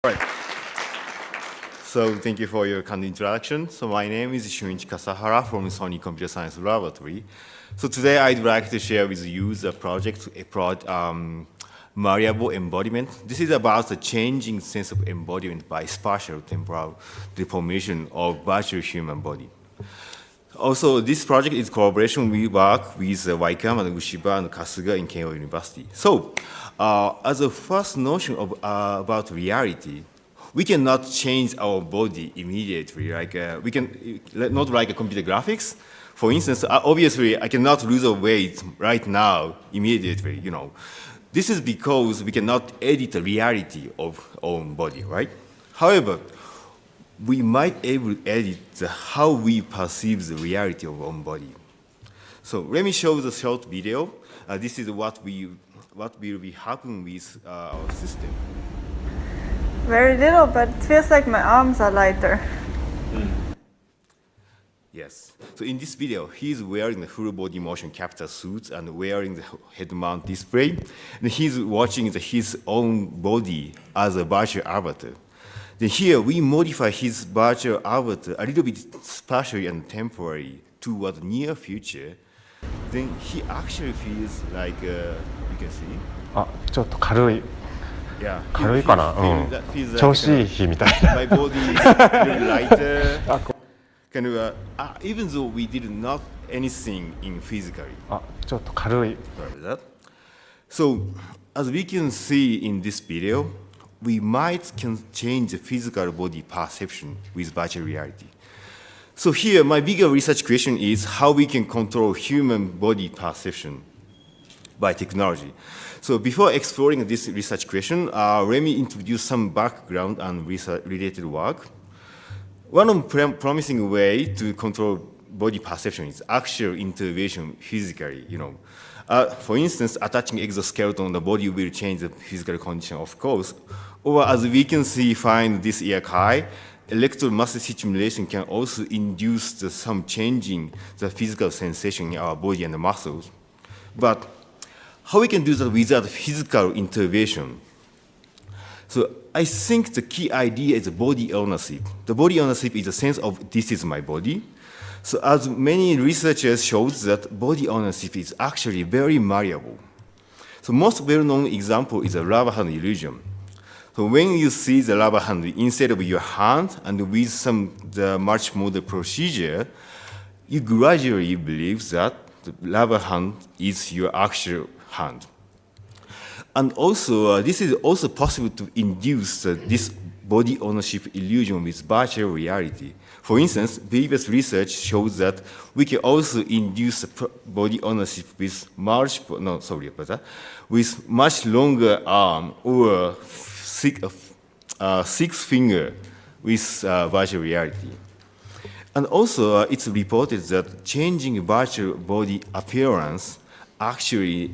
Right. So thank you for your kind introduction. So my name is Shunichi Kasahara from Sony Computer Science Laboratory. So today I'd like to share with you the project, Malleable Embodiment. This is about the changing sense of embodiment by spatial-temporal deformation of virtual human body. Also, this project is collaboration. We work with Owaki and Ushiba and Kasuga in Keina University. So, as a first notion of, about reality, we cannot change our body immediately. Like we can not like computer graphics. For instance, obviously, I cannot lose a weight right now immediately. You know, this is because we cannot edit the reality of our own body, right? However, we might able to edit how we perceive the reality of our own body. So let me show the short video. This is what will be happening with our system. Very little, but it feels like my arms are lighter. Yes. So in this video, he's wearing the full body motion capture suit and wearing the head mount display. And he's watching his own body as a virtual avatar. Then here, we modify his virtual avatar a little bit spatially and temporally toward the near future. Then he actually feels like, you can see. ちょっと軽い。 Yeah. 軽いかな。調子いい日みたいな。My body is really lighter. Kind of, even though we did not anything in physically. ちょっと軽い。 So, as we can see in this video, we might can change the physical body perception with virtual reality. So here, my bigger research question is how we can control human body perception by technology. So before exploring this research question, let me introduce some background and research-related work. One promising way to control body perception is actual intervention physically, you know. For instance, attaching exoskeleton on the body will change the physical condition, of course. Or as we can see, find this Owaki, electromuscle stimulation can also induce some changing the physical sensation in our body and the muscles. But how we can do that without physical intervention? So I think the key idea is body ownership. The body ownership is a sense of this is my body. So as many researchers showed that body ownership is actually very malleable. So most well-known example is a rubber hand illusion. So when you see the rubber hand instead of your hand and with the multimodal procedure, you gradually believe that the rubber hand is your actual hand. And also, this is also possible to induce this body ownership illusion with virtual reality. For instance, previous research shows that we can also induce body ownership with with much longer arm or six finger with virtual reality. And also, it's reported that changing virtual body appearance actually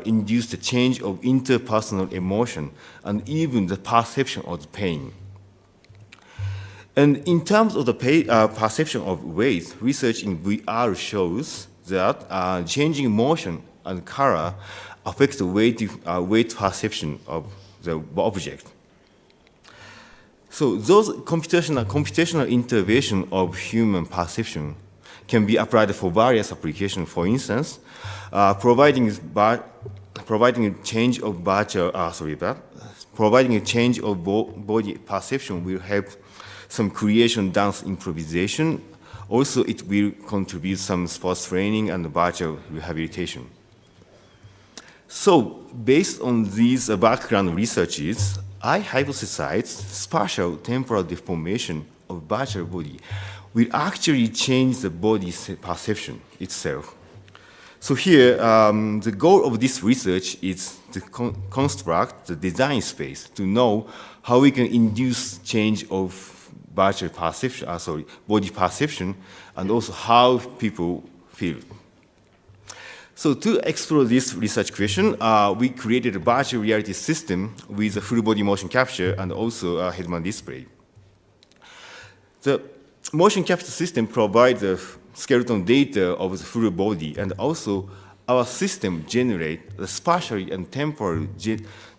induced a change of interpersonal emotion and even the perception of the pain. And in terms of the perception of weight, research in VR shows that changing motion and color affects the weight perception of the object. So those computational intervention of human perception can be applied for various applications. For instance, providing a change of body perception will help some creation dance improvisation. Also, it will contribute some sports training and virtual rehabilitation. So, based on these background researches, I hypothesized spatial-temporal deformation of virtual body will actually change the body's perception itself. So here, the goal of this research is to construct the design space to know how we can induce change of virtual perception, body perception, and also how people feel. So to explore this research question, we created a virtual reality system with a full body motion capture and also a head-mount display. The motion capture system provides the skeleton data of the full body, and also our system generates the spatially and temporally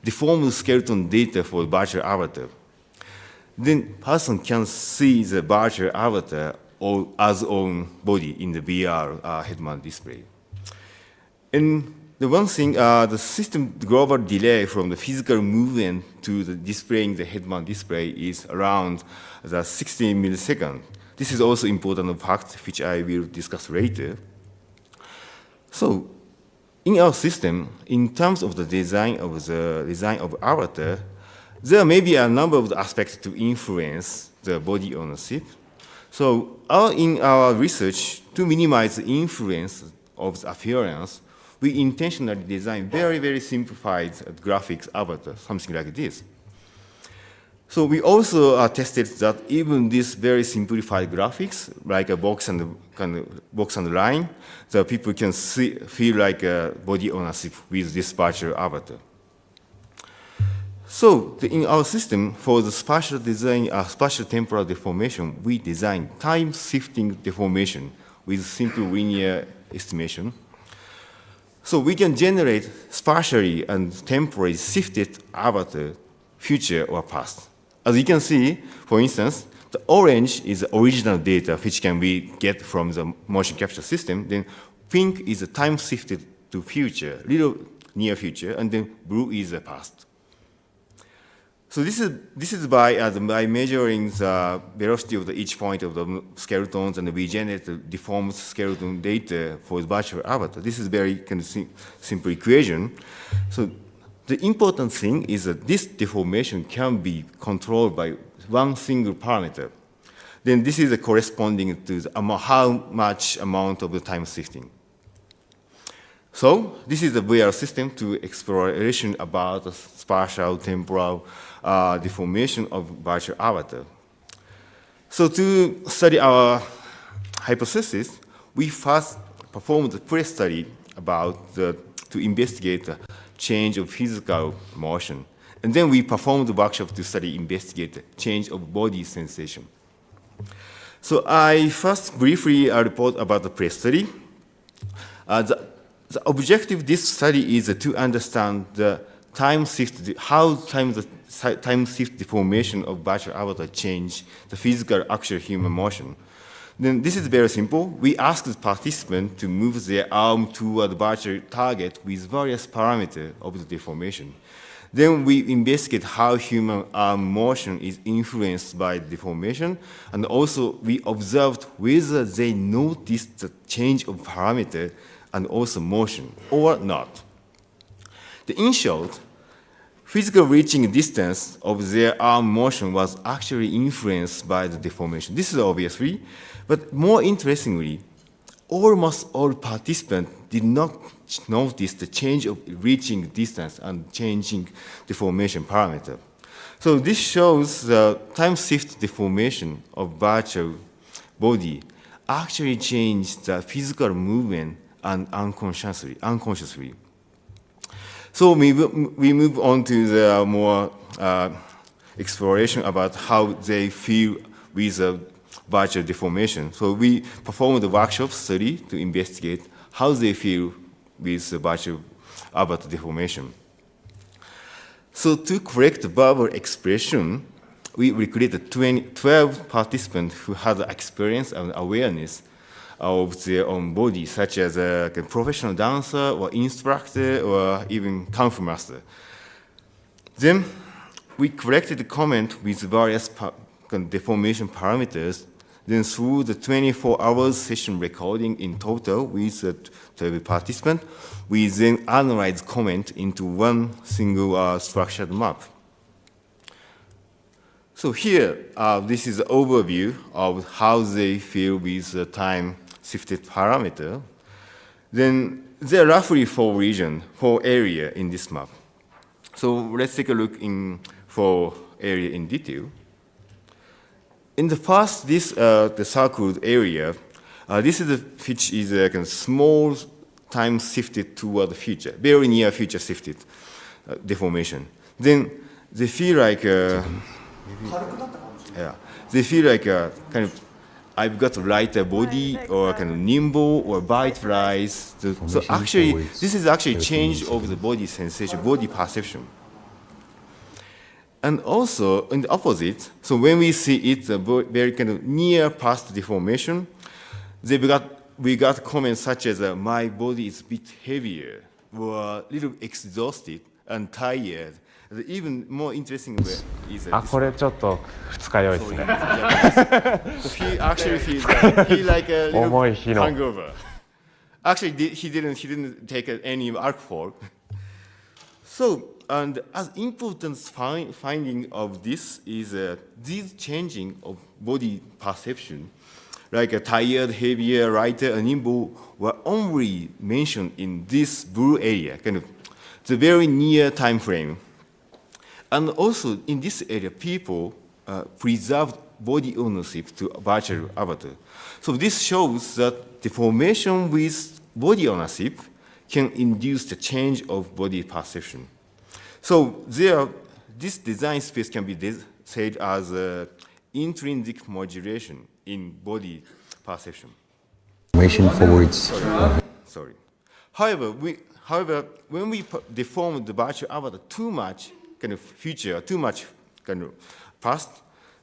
deformed skeleton data for virtual avatar. then person can see the virtual avatar or as own body in the VR head-mounted display. And the one thing, the system global delay from the physical movement to the displaying the head-mounted display is around the 60 milliseconds. This is also important fact, which I will discuss later. So, in our system, in terms of the design of avatar, there may be a number of aspects to influence the body ownership. So, in our research, to minimize the influence of the appearance, we intentionally design very, very simplified graphics avatar, something like this. So we also tested that even this very simplified graphics, like a box and line, the people can feel like a body ownership with this virtual avatar. So in our system, for the spatial design, spatial-temporal deformation, we design time-shifting deformation with simple linear estimation. So we can generate spatially and temporally shifted avatar, future or past. As you can see, for instance, the orange is the original data which can be get from the motion capture system. Then pink is the time shifted to future, little near future, and then blue is the past. So this is by measuring the velocity of each point of the skeletons, and we generate the deformed skeleton data for the virtual avatar. This is very kind of simple equation. So the important thing is that this deformation can be controlled by one single parameter. Then this is corresponding to how much amount of the time shifting. So this is the VR system to exploration about the spatial temporal deformation of virtual avatar. So to study our hypothesis, we first performed a pre-study about to investigate the change of physical motion. And then we performed the workshop to investigate the change of body sensation. So I first briefly report about the pre-study. The objective of this study is to understand the time shift, how the time shift deformation of virtual avatar change the physical actual human motion. Then this is very simple. We ask the participant to move their arm toward the virtual target with various parameters of the deformation. Then we investigate how human arm motion is influenced by deformation, and also we observed whether they noticed the change of parameter and also motion or not. In short, physical reaching distance of their arm motion was actually influenced by the deformation. This is obviously, but more interestingly, almost all participants did not notice the change of reaching distance and changing deformation parameter. So this shows the time shift deformation of virtual body actually changed the physical movement and unconsciously. So we move on to the more exploration about how they feel with virtual deformation. So we performed a workshop study to investigate how they feel with the virtual avatar deformation. So to correct the verbal expression, we recruited 12 participants who had experience and awareness of their own body, such as a professional dancer or instructor or even kung fu master. Then we collected the comment with various deformation parameters. Then through the 24-hour session recording in total with the 12 participants, we then analyzed comment into one single structured map. So here, this is an overview of how they feel with the time-shifted parameter. Then there are roughly 4 areas in this map. So let's take a look for area in detail. In the first, the circled area, this is which is a small time shifted toward the future, very near future shifted deformation. Then they feel like, they feel like kind of, I've got a lighter body or kind of nimble or bite rise. So actually, this is actually change of the body sensation, body perception. And also, in the opposite, so when we see it very kind of near past deformation, we got comments such as, my body is a bit heavier, or a little exhausted and tired. The even more interesting way is あ、これちょっと二日酔いですね。 so he actually feels he like a little 重い日の hangover. Actually, he didn't take any alcohol. So, and as important finding of this is this changing of body perception, like a tired, heavier, lighter, and nimble, were only mentioned in this blue area, kind of the very near time frame. And also in this area, people preserved body ownership to virtual avatar. So this shows that deformation with body ownership can induce the change of body perception. So this design space can be said as intrinsic modulation in body perception. Forwards. Sorry. However, when we deform the virtual avatar too much, kind of future, too much kind of past,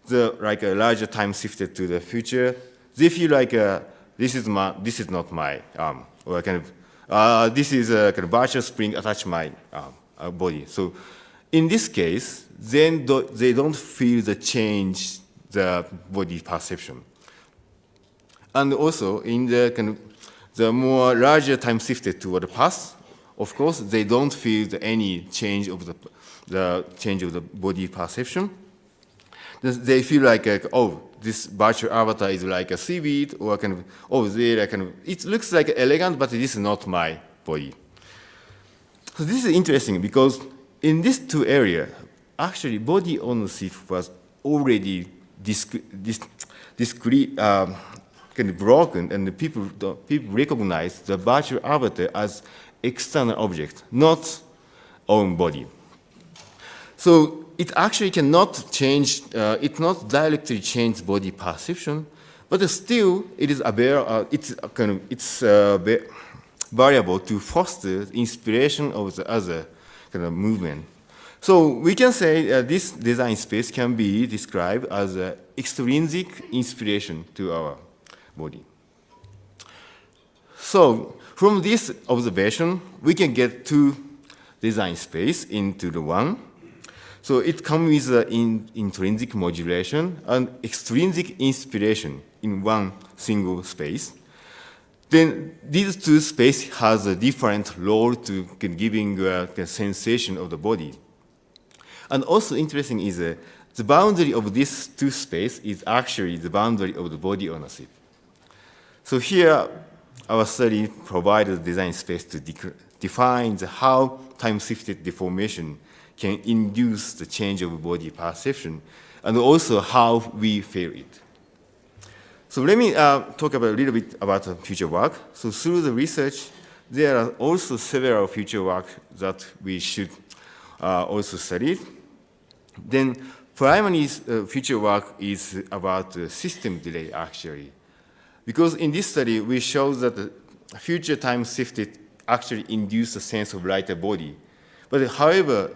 like a larger time shifted to the future, they feel like this is not my arm, or kind of this is a kind of virtual spring attached to my body. So in this case, then they don't feel the change, the body perception. And also in the kind of the more larger time shifted toward the past, of course, they don't feel any change of the change of the body perception. They feel like oh, this virtual avatar is like a seaweed, or kind of, oh, it looks like elegant, but this is not my body. So this is interesting because in these two areas, actually body ownership was already discrete, kind of broken, and the people recognize the virtual avatar as external object, not own body. So it actually cannot change, it not directly change body perception, but still it is aware, it's variable to foster inspiration of the other kind of movement. So we can say this design space can be described as extrinsic inspiration to our body. So from this observation, we can get two design space into the one. So it comes with intrinsic modulation and extrinsic inspiration in one single space. Then these two spaces has a different role to giving the sensation of the body. And also interesting is the boundary of these two spaces is actually the boundary of the body ownership. So here, our study provided a design space to define how time-shifted deformation can induce the change of body perception, and also how we feel it. So let me talk a little bit about future work. So through the research, there are also several future work that we should also study. Then primary future work is about system delay, actually. Because in this study, we show that the future time shifted actually induce a sense of lighter body. But however,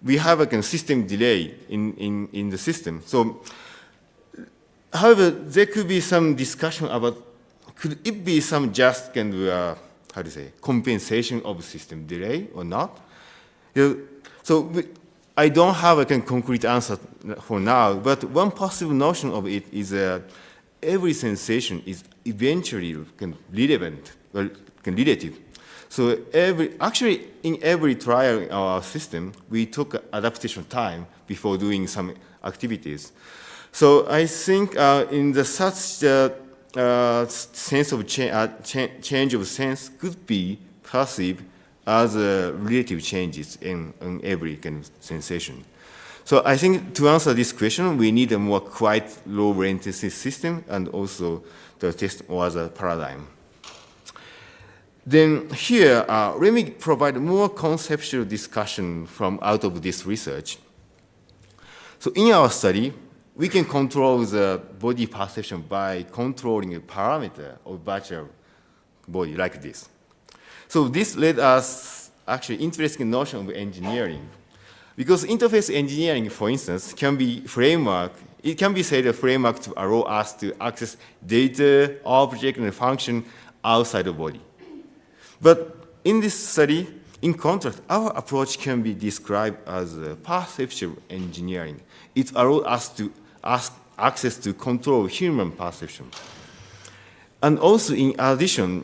we have a system delay in the system. So, however, there could be some discussion about, could it be some just kind of, compensation of system delay or not? So I don't have a concrete answer for now, but one possible notion of it is every sensation is eventually relevant, relative. So actually, in every trial in our system, we took adaptation time before doing some activities. So I think in the such sense of change of sense could be perceived as relative changes in every kind of sensation. So I think to answer this question, we need a more quite low latency system and also the test was a paradigm. Then here, let me provide more conceptual discussion from out of this research. So in our study, we can control the body perception by controlling a parameter of virtual body like this. So this led us actually interesting notion of engineering. Because interface engineering, for instance, can be framework. It can be said a framework to allow us to access data, object, and function outside the body. But in this study, in contrast, our approach can be described as perceptual engineering. It allows us to access to control human perception. And also, in addition,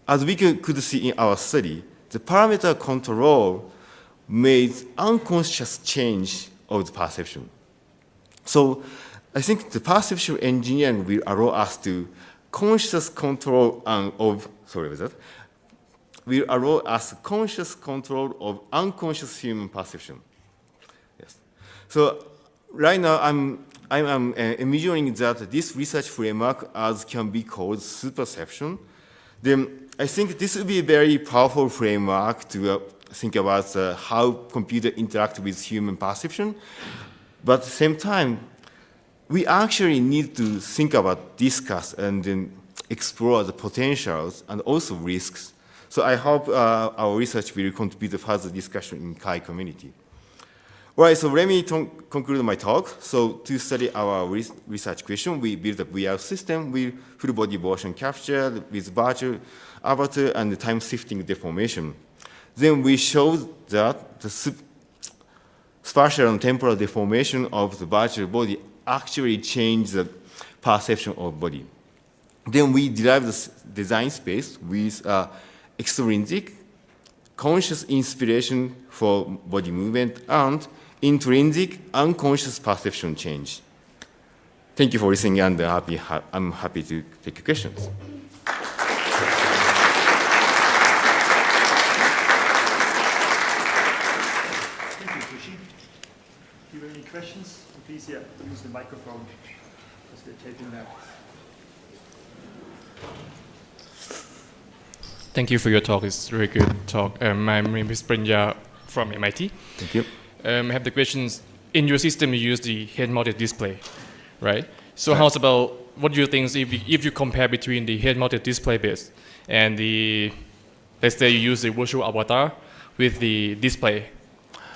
as we could see in our study, the parameter control made unconscious change of the perception. So I think the perceptual engineering will allow us to conscious control will allow us conscious control of unconscious human perception. Yes. So right now I'm imagining that this research framework as can be called superception. Then I think this would be a very powerful framework to think about how computer interact with human perception. But at the same time, we actually need to think about, discuss, and then explore the potentials and also risks. So I hope our research will contribute to further discussion in KAI community. All right, so let me conclude my talk. So to study our research question, we built a VR system with full body motion capture with virtual avatar and time-shifting deformation. Then we showed that the spatial and temporal deformation of the virtual body actually changed the perception of body. Then we derived the design space with extrinsic, conscious inspiration for body movement, and intrinsic, unconscious perception change. Thank you for listening, and I'm happy to take questions. Do you have any questions? Please, use the microphone as they're taking that. Thank you for your talk. It's a very good talk. My name is Prinya from MIT. Thank you. I have the questions. In your system, you use the head-mounted display, right? So how's about, what do you think if you compare between the head-mounted display base and the, let's say you use the virtual avatar with the display,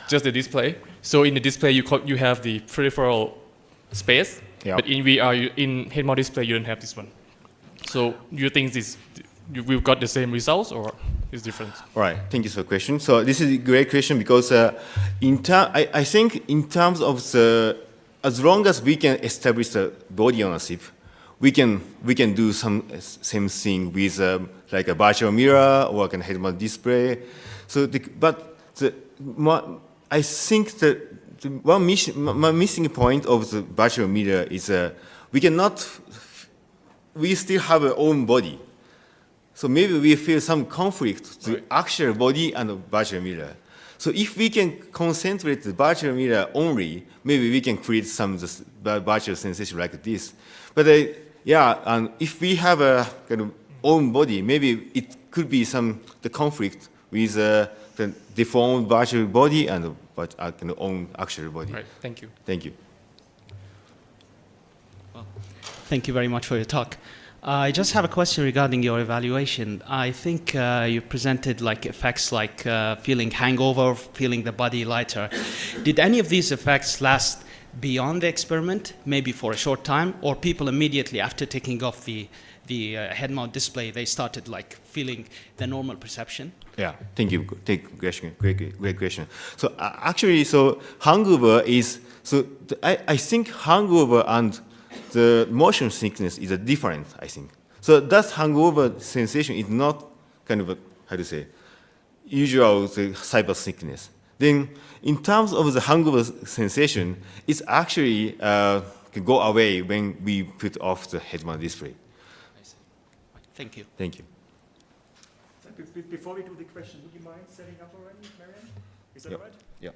just the display. So in the display, you have the peripheral space, but in VR, in head-mounted display, you don't have this one. So do you think we've got the same results, or is different? All right, thank you for the question. So this is a great question because I think in terms of as long as we can establish the body ownership, we can do same thing with like a virtual mirror or like a head-mounted display. So, I think that one missing point of the virtual mirror is we still have our own body. So maybe we feel some conflict to actual body and virtual mirror. So if we can concentrate the virtual mirror only, maybe we can create some virtual sensation like this. But and if we have a kind of own body, maybe it could be the conflict with the deformed virtual body and kind of own actual body. Right. Thank you. Thank you. Well, thank you very much for your talk. I just have a question regarding your evaluation. I think you presented like effects like feeling hangover, feeling the body lighter. Did any of these effects last beyond the experiment, maybe for a short time, or people immediately after taking off the head-mount display, they started like feeling the normal perception? Yeah, thank you. Great question. So actually, hangover is I think hangover and the motion sickness is different, I think. So that hangover sensation is not kind of usual cyber sickness. Then in terms of the hangover sensation, it's actually can go away when we put off the head-mount display. I see. Thank you. Thank you. Before we do the question, would you mind setting up already, Marianne? Is that all right? Yeah.